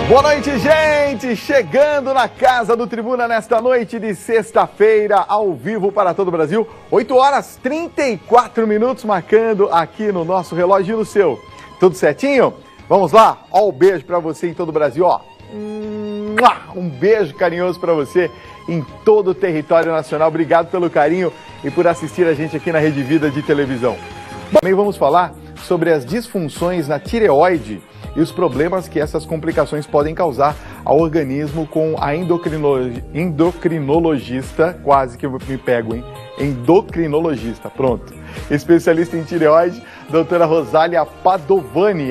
Boa noite, gente! Chegando na casa do Tribuna nesta noite de sexta-feira, ao vivo para todo o Brasil. 8 horas 34 minutos, marcando aqui no nosso relógio e no seu. Tudo certinho? Vamos lá? Ó, um beijo para você em todo o Brasil, ó. Um beijo carinhoso para você em todo o território nacional. Obrigado pelo carinho e por assistir a gente aqui na Rede Vida de televisão. Também vamos falar sobre as disfunções na tireoide e os problemas que essas complicações podem causar ao organismo com a endocrinologista, quase que eu me pego, hein? Endocrinologista, pronto. Especialista em tireoide, doutora Rosália Padovani.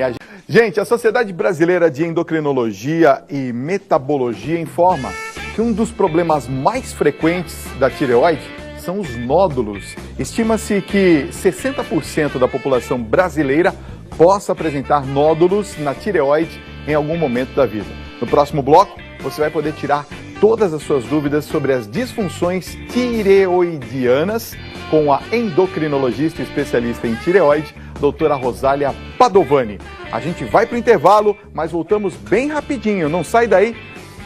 Gente, a Sociedade Brasileira de Endocrinologia e Metabologia informa que um dos problemas mais frequentes da tireoide são os nódulos. Estima-se que 60% da população brasileira possa apresentar nódulos na tireoide em algum momento da vida. No próximo bloco, você vai poder tirar todas as suas dúvidas sobre as disfunções tireoidianas com a endocrinologista especialista em tireoide, doutora Rosália Padovani. A gente vai para o intervalo, mas voltamos bem rapidinho. Não sai daí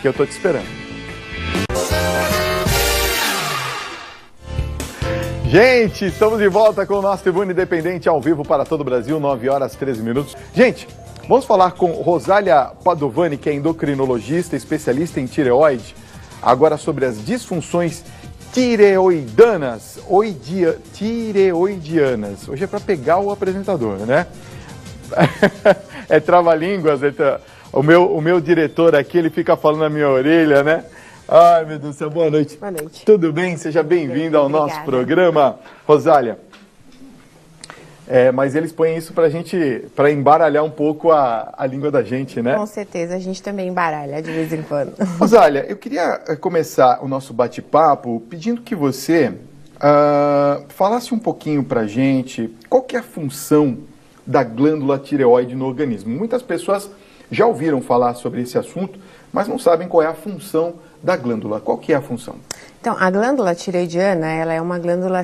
que eu tô te esperando. Gente, estamos de volta com o nosso Tribuna Independente ao vivo para todo o Brasil, 9 horas 13 minutos. Gente, vamos falar com Rosália Padovani, que é endocrinologista, especialista em tireoide, agora sobre as disfunções tireoidianas. Tireoidianas. Hoje é para pegar o apresentador, né? É trava-línguas. O meu diretor aqui, ele fica falando na minha orelha, né? Ai, meu Deus do céu, boa noite. Boa noite. Tudo bem? Seja bem-vindo ao nosso programa. Rosália, mas eles põem isso pra gente, para embaralhar um pouco a língua da gente, né? Com certeza, a gente também embaralha de vez em quando. Rosália, eu queria começar o nosso bate-papo pedindo que você falasse um pouquinho pra gente qual que é a função da glândula tireoide no organismo. Muitas pessoas já ouviram falar sobre esse assunto, mas não sabem qual é a função da glândula. Qual que é a função? Então, a glândula tireoidiana, ela é uma glândula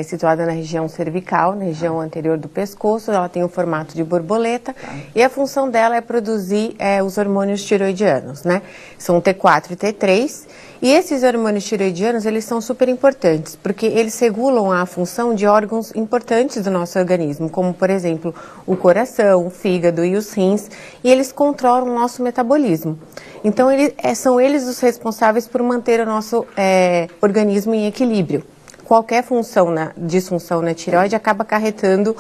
situada na região cervical, na região anterior do pescoço. Ela tem o formato de borboleta e a função dela é produzir os hormônios tireoidianos, né? São T4 e T3. E esses hormônios tireoidianos, eles são super importantes, porque eles regulam a função de órgãos importantes do nosso organismo, como, por exemplo, o coração, o fígado e os rins, e eles controlam o nosso metabolismo. Então, são eles os responsáveis por manter o nosso organismo em equilíbrio. Qualquer disfunção na tireoide acaba acarretando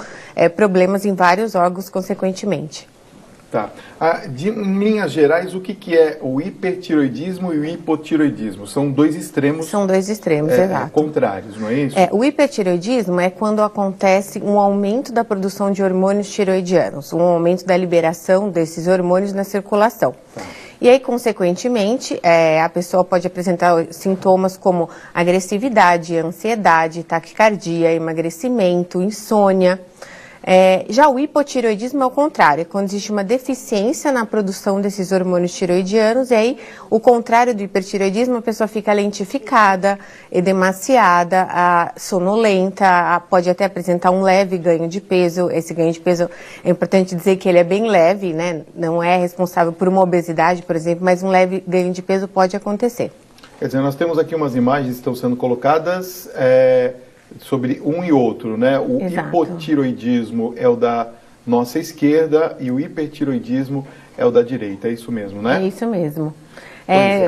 problemas em vários órgãos consequentemente. Tá. Em linhas gerais, o que é o hipertireoidismo e o hipotireoidismo? São dois extremos. São dois extremos, exato. Contrários, não é isso? O hipertireoidismo é quando acontece um aumento da produção de hormônios tireoidianos, um aumento da liberação desses hormônios na circulação. Tá. E aí, consequentemente, a pessoa pode apresentar sintomas como agressividade, ansiedade, taquicardia, emagrecimento, insônia. Já o hipotireoidismo é o contrário, é quando existe uma deficiência na produção desses hormônios tireoidianos, e aí, o contrário do hipertireoidismo, a pessoa fica lentificada, edemaciada, sonolenta, pode até apresentar um leve ganho de peso. Esse ganho de peso, é importante dizer que ele é bem leve, né? Não é responsável por uma obesidade, por exemplo, mas um leve ganho de peso pode acontecer. Quer dizer, nós temos aqui umas imagens que estão sendo colocadas sobre um e outro, né? O Exato. Hipotireoidismo é o da nossa esquerda e o hipertireoidismo é o da direita, é isso mesmo, né? É isso mesmo.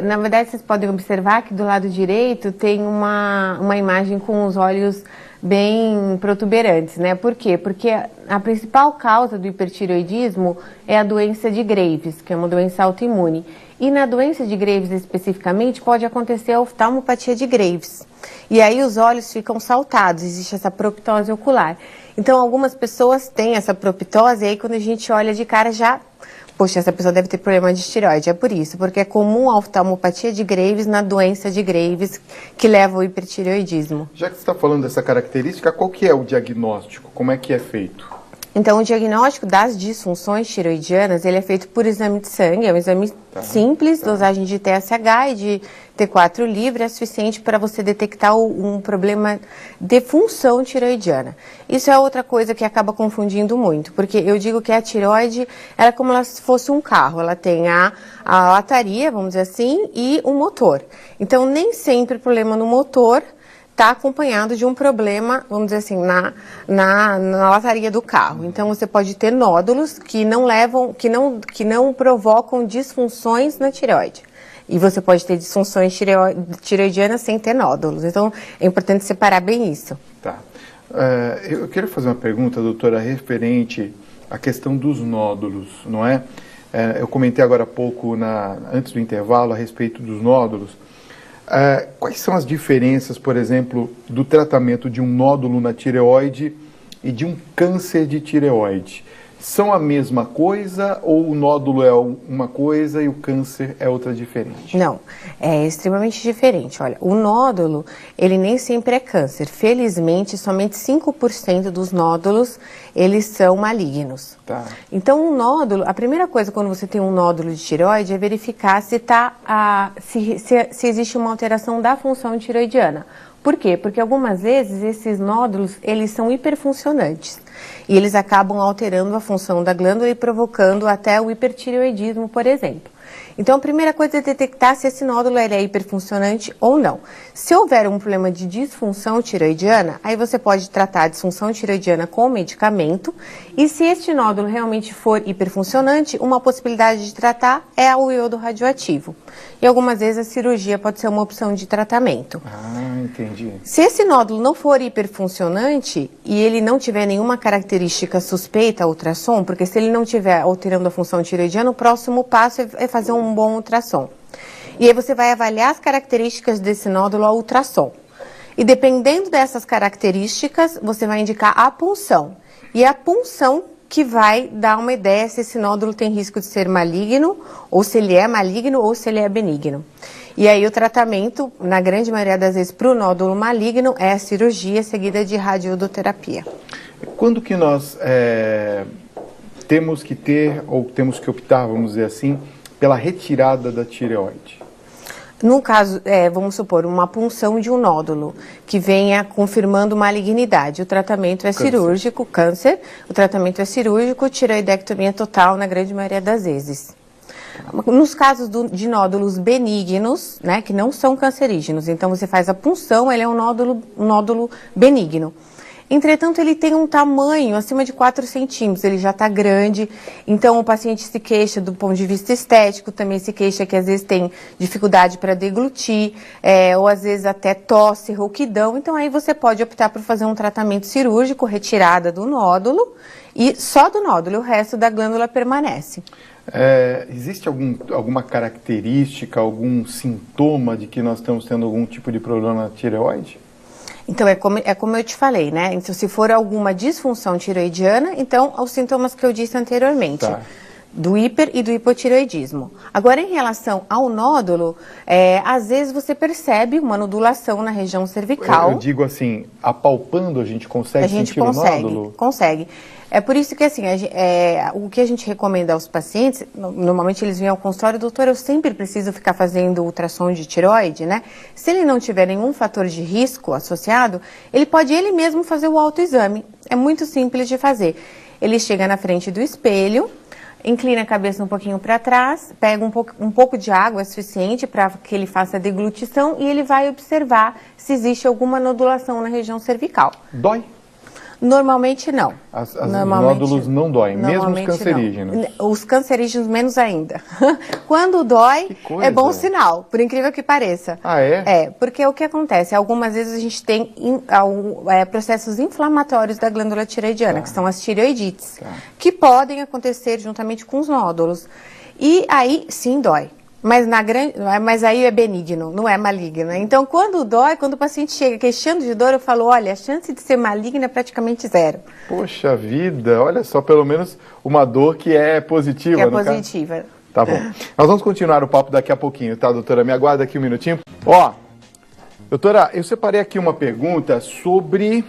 Na verdade, vocês podem observar que do lado direito tem uma imagem com os olhos bem protuberantes, né? Por quê? Porque a principal causa do hipertireoidismo é a doença de Graves, que é uma doença autoimune. E na doença de Graves especificamente pode acontecer a oftalmopatia de Graves. E aí os olhos ficam saltados, existe essa proptose ocular. Então algumas pessoas têm essa proptose e aí quando a gente olha de cara já... Poxa, essa pessoa deve ter problema de tireoide. É por isso, porque é comum a oftalmopatia de Graves na doença de Graves que leva ao hipertireoidismo. Já que você está falando dessa característica, qual que é o diagnóstico? Como é que é feito? Então, o diagnóstico das disfunções tireoidianas, ele é feito por exame de sangue, é um exame simples, dosagem de TSH e de T4 livre, é suficiente para você detectar um problema de função tireoidiana. Isso é outra coisa que acaba confundindo muito, porque eu digo que a tireoide, ela é como se fosse um carro, ela tem a lataria, vamos dizer assim, e o motor. Então, nem sempre o problema no motor está acompanhado de um problema, vamos dizer assim, na lataria do carro. Então, você pode ter nódulos que não provocam disfunções na tireoide. E você pode ter disfunções tireoidianas sem ter nódulos. Então, é importante separar bem isso. Tá. Eu quero fazer uma pergunta, doutora, referente à questão dos nódulos, não é? Eu comentei agora há pouco, antes do intervalo, a respeito dos nódulos. Quais são as diferenças, por exemplo, do tratamento de um nódulo na tireoide e de um câncer de tireoide? São a mesma coisa ou o nódulo é uma coisa e o câncer é outra diferente? Não, é extremamente diferente. Olha, o nódulo, ele nem sempre é câncer. Felizmente, somente 5% dos nódulos, eles são malignos. Tá. Então, o nódulo, a primeira coisa quando você tem um nódulo de tireoide é verificar se existe uma alteração da função tireoidiana. Por quê? Porque algumas vezes esses nódulos, eles são hiperfuncionantes e eles acabam alterando a função da glândula e provocando até o hipertireoidismo, por exemplo. Então, a primeira coisa é detectar se esse nódulo ele é hiperfuncionante ou não. Se houver um problema de disfunção tireoidiana, aí você pode tratar a disfunção tireoidiana com medicamento. E se este nódulo realmente for hiperfuncionante, uma possibilidade de tratar é o iodo radioativo. E algumas vezes a cirurgia pode ser uma opção de tratamento. Ah, entendi. Se esse nódulo não for hiperfuncionante e ele não tiver nenhuma característica suspeita ao ultrassom, porque se ele não estiver alterando a função tireoidiana, o próximo passo é fazer um bom ultrassom. E aí você vai avaliar as características desse nódulo ao ultrassom. E dependendo dessas características, você vai indicar a punção. E é a punção que vai dar uma ideia se esse nódulo tem risco de ser maligno, ou se ele é maligno, ou se ele é benigno. E aí o tratamento, na grande maioria das vezes, para o nódulo maligno, é a cirurgia seguida de radioiodoterapia. Quando que nós temos que ter, ou temos que optar, vamos dizer assim, pela retirada da tireoide? No caso, vamos supor, uma punção de um nódulo que venha confirmando malignidade. O tratamento é cirúrgico, câncer. O tratamento é cirúrgico, tireoidectomia total na grande maioria das vezes. Nos casos de nódulos benignos, né, que não são cancerígenos, então você faz a punção, ele é um nódulo benigno. Entretanto, ele tem um tamanho acima de 4 centímetros, ele já está grande, então o paciente se queixa do ponto de vista estético, também se queixa que às vezes tem dificuldade para deglutir, ou às vezes até tosse, rouquidão, então aí você pode optar por fazer um tratamento cirúrgico, retirada do nódulo, e só do nódulo, o resto da glândula permanece. Existe alguma característica, algum sintoma de que nós estamos tendo algum tipo de problema na tireoide? Então, é como eu te falei, né? Então, se for alguma disfunção tireoidiana, então, os sintomas que eu disse anteriormente. Tá. Do hiper e do hipotireoidismo. Agora, em relação ao nódulo, às vezes você percebe uma nodulação na região cervical. Eu digo assim, apalpando a gente consegue sentir o nódulo? Consegue. É por isso que, assim, o que a gente recomenda aos pacientes, normalmente eles vêm ao consultório, doutor, eu sempre preciso ficar fazendo ultrassom de tireoide, né? Se ele não tiver nenhum fator de risco associado, ele pode ele mesmo fazer o autoexame. É muito simples de fazer. Ele chega na frente do espelho, inclina a cabeça um pouquinho para trás, pega um pouco de água suficiente para que ele faça a deglutição e ele vai observar se existe alguma nodulação na região cervical. Dói? Normalmente não. Os nódulos não doem, mesmo os cancerígenos? Não. Os cancerígenos menos ainda. Quando dói, é bom sinal, por incrível que pareça. Ah, é? Porque o que acontece? Algumas vezes a gente tem processos inflamatórios da glândula tireoidiana, que são as tireoidites, que podem acontecer juntamente com os nódulos. E aí, sim, dói. Mas aí é benigno, não é maligno. Então, quando dói, quando o paciente chega queixando de dor, eu falo, olha, a chance de ser maligna é praticamente zero. Poxa vida, olha só, pelo menos uma dor que é positiva. Que é positiva. Caso. Tá bom. Nós vamos continuar o papo daqui a pouquinho, tá, doutora? Me aguarda aqui um minutinho. Ó, doutora, eu separei aqui uma pergunta sobre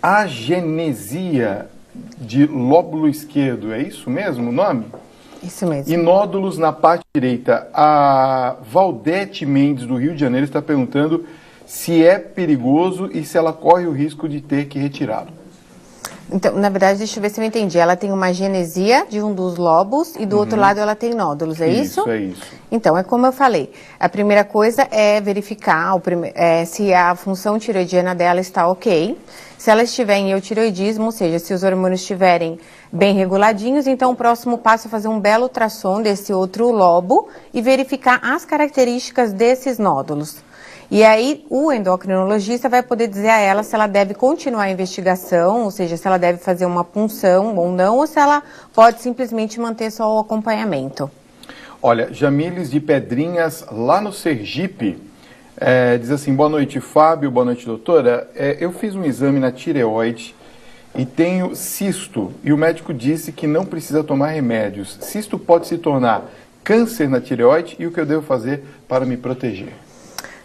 agenesia de lóbulo esquerdo, é isso mesmo o nome? Isso mesmo. E nódulos na parte direita. A Valdete Mendes, do Rio de Janeiro, está perguntando se é perigoso e se ela corre o risco de ter que retirá-lo. Então, na verdade, deixa eu ver se eu entendi. Ela tem uma genesia de um dos lobos e do outro lado ela tem nódulos, é isso? Isso, é isso. Então, é como eu falei. A primeira coisa é verificar se a função tiroidiana dela está ok. Se ela estiver em eutiroidismo, ou seja, se os hormônios estiverem bem reguladinhos, então o próximo passo é fazer um belo ultrassom desse outro lobo e verificar as características desses nódulos. E aí o endocrinologista vai poder dizer a ela se ela deve continuar a investigação, ou seja, se ela deve fazer uma punção ou não, ou se ela pode simplesmente manter só o acompanhamento. Olha, Jamiles de Pedrinhas, lá no Sergipe, diz assim, boa noite Fábio, boa noite doutora, eu fiz um exame na tireoide e tenho cisto, e o médico disse que não precisa tomar remédios. Cisto pode se tornar câncer na tireoide e o que eu devo fazer para me proteger?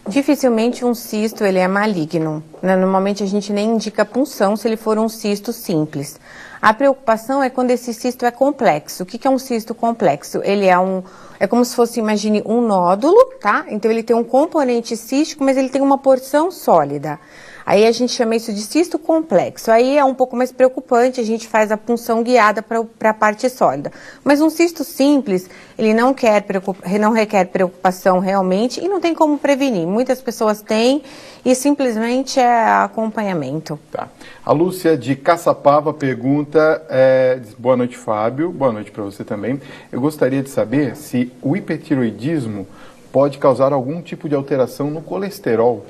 Dificilmente um cisto ele é maligno, né? Normalmente a gente nem indica punção se ele for um cisto simples. A preocupação é quando esse cisto é complexo. O que é um cisto complexo? Ele é como se fosse, imagine, um nódulo, tá? Então ele tem um componente cístico, mas ele tem uma porção sólida. Aí a gente chama isso de cisto complexo. Aí é um pouco mais preocupante, a gente faz a punção guiada para a parte sólida. Mas um cisto simples, ele não requer preocupação realmente e não tem como prevenir. Muitas pessoas têm e simplesmente é acompanhamento. Tá. A Lúcia de Caçapava pergunta, boa noite Fábio, boa noite para você também. Eu gostaria de saber se o hipertiroidismo pode causar algum tipo de alteração no colesterol.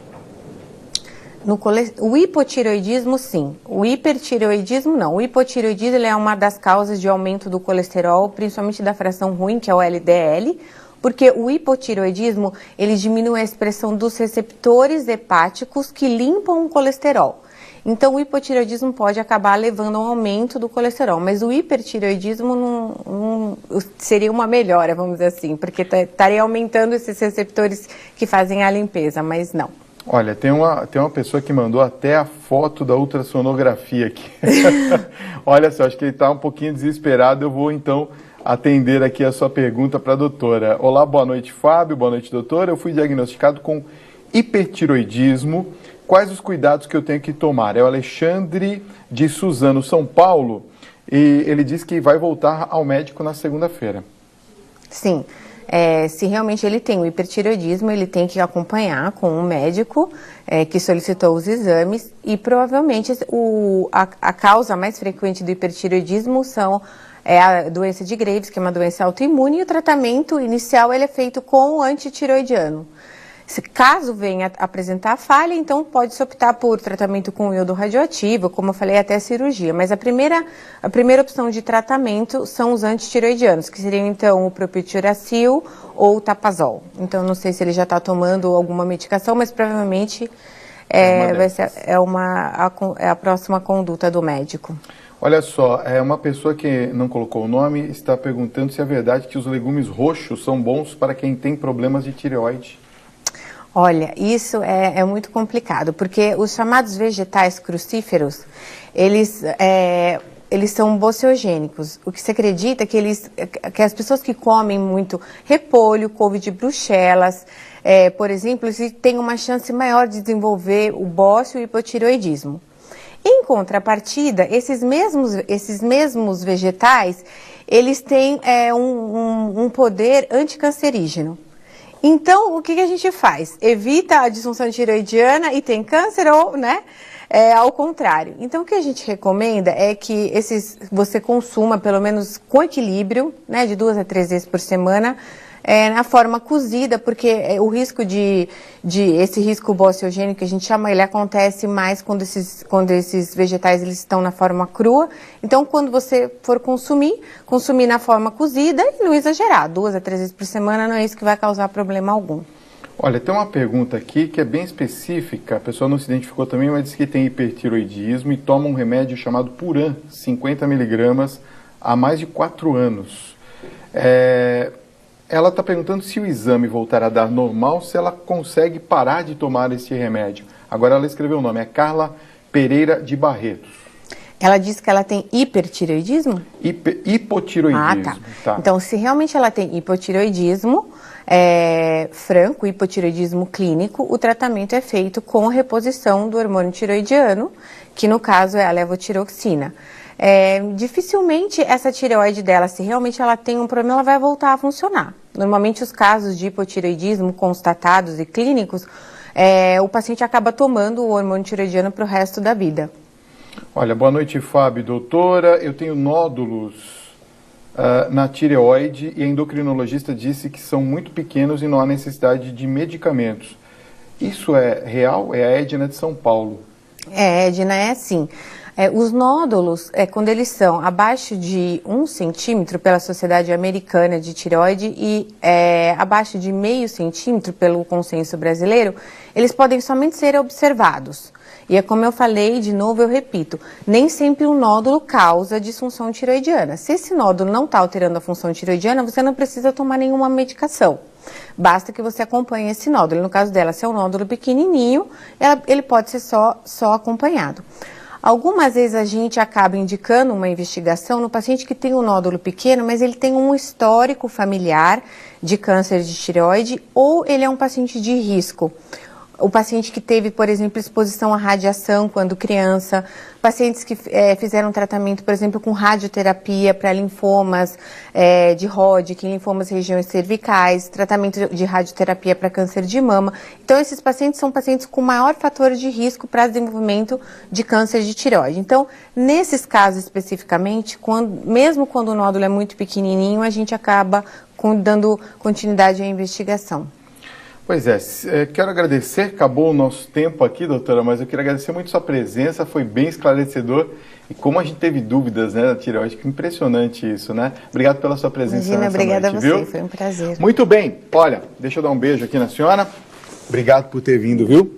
O hipotireoidismo, sim. O hipertireoidismo, não. O hipotireoidismo ele é uma das causas de aumento do colesterol, principalmente da fração ruim, que é o LDL, porque o hipotireoidismo, ele diminui a expressão dos receptores hepáticos que limpam o colesterol. Então, o hipotireoidismo pode acabar levando a um aumento do colesterol, mas o hipertireoidismo não seria uma melhora, vamos dizer assim, porque estaria aumentando esses receptores que fazem a limpeza, mas não. Olha, tem uma pessoa que mandou até a foto da ultrassonografia aqui. Olha só, acho que ele está um pouquinho desesperado. Eu vou, então, atender aqui a sua pergunta para a doutora. Olá, boa noite, Fábio. Boa noite, doutora. Eu fui diagnosticado com hipertiroidismo. Quais os cuidados que eu tenho que tomar? É o Alexandre de Suzano, São Paulo. E ele diz que vai voltar ao médico na segunda-feira. Sim. Se realmente ele tem o hipertireoidismo, ele tem que acompanhar com um médico que solicitou os exames e provavelmente a causa mais frequente do hipertireoidismo é a doença de Graves, que é uma doença autoimune, e o tratamento inicial ele é feito com o antitireoidiano. Caso venha apresentar falha, então pode-se optar por tratamento com iodo radioativo, como eu falei, até cirurgia. Mas a primeira opção de tratamento são os antitireoidianos, que seriam então o propiltiuracil ou o tapazol. Então não sei se ele já está tomando alguma medicação, mas provavelmente vai ser a próxima conduta do médico. Olha só, uma pessoa que não colocou o nome está perguntando se é verdade que os legumes roxos são bons para quem tem problemas de tireoide. Olha, isso é muito complicado, porque os chamados vegetais crucíferos, eles são bociogênicos. O que se acredita é que as pessoas que comem muito repolho, couve de Bruxelas, por exemplo, têm uma chance maior de desenvolver o bócio e o hipotireoidismo. Em contrapartida, esses mesmos vegetais, eles têm um poder anticancerígeno. Então, o que a gente faz? Evita a disfunção tireoidiana e tem câncer ou, né, ao contrário. Então, o que a gente recomenda é que você consuma, pelo menos com equilíbrio, né, de 2 a 3 vezes por semana, na forma cozida, porque o risco esse risco bociogênico que a gente chama, ele acontece mais quando esses vegetais eles estão na forma crua. Então, quando você for consumir na forma cozida e não exagerar, 2 a 3 vezes por semana, não é isso que vai causar problema algum. Olha, tem uma pergunta aqui que é bem específica, a pessoa não se identificou também, mas diz que tem hipertiroidismo e toma um remédio chamado Puran, 50 mg, há mais de 4 anos. Ela está perguntando se o exame voltar a dar normal, se ela consegue parar de tomar esse remédio. Agora ela escreveu o nome, é Carla Pereira de Barretos. Ela diz que ela tem hipertireoidismo? Hipotireoidismo. Tá. Então, se realmente ela tem hipotireoidismo franco, hipotireoidismo clínico, o tratamento é feito com reposição do hormônio tireoidiano, que no caso é a levotiroxina. Dificilmente essa tireoide dela, se realmente ela tem um problema, ela vai voltar a funcionar. Normalmente os casos de hipotireoidismo constatados e clínicos, o paciente acaba tomando o hormônio tireoidiano para o resto da vida. Olha, boa noite, Fábio. Doutora, eu tenho nódulos na tireoide e a endocrinologista disse que são muito pequenos e não há necessidade de medicamentos. Isso é real? É a Edna de São Paulo. Edna, é assim. Os nódulos, quando eles são abaixo de 1 centímetro pela Sociedade Americana de Tireoide e abaixo de meio centímetro pelo consenso brasileiro, eles podem somente ser observados. E é como eu falei, de novo eu repito, nem sempre um nódulo causa disfunção tireoidiana. Se esse nódulo não está alterando a função tireoidiana, você não precisa tomar nenhuma medicação. Basta que você acompanhe esse nódulo. No caso dela, se é um nódulo pequenininho, ele pode ser só acompanhado. Algumas vezes a gente acaba indicando uma investigação no paciente que tem um nódulo pequeno, mas ele tem um histórico familiar de câncer de tireoide ou ele é um paciente de risco. O paciente que teve, por exemplo, exposição à radiação quando criança, pacientes que fizeram tratamento, por exemplo, com radioterapia para linfomas de Hodgkin, linfomas regiões cervicais, tratamento de radioterapia para câncer de mama. Então, esses pacientes são pacientes com maior fator de risco para desenvolvimento de câncer de tireoide. Então, nesses casos especificamente, mesmo quando o nódulo é muito pequenininho, a gente acaba dando continuidade à investigação. Pois quero agradecer, acabou o nosso tempo aqui, doutora, mas eu quero agradecer muito sua presença, foi bem esclarecedor e como a gente teve dúvidas, né, da tireoide, que impressionante isso, né? Obrigado pela sua presença. Imagina, obrigada noite, a você, viu? Foi um prazer. Muito bem, olha, deixa eu dar um beijo aqui na senhora, obrigado por ter vindo, viu?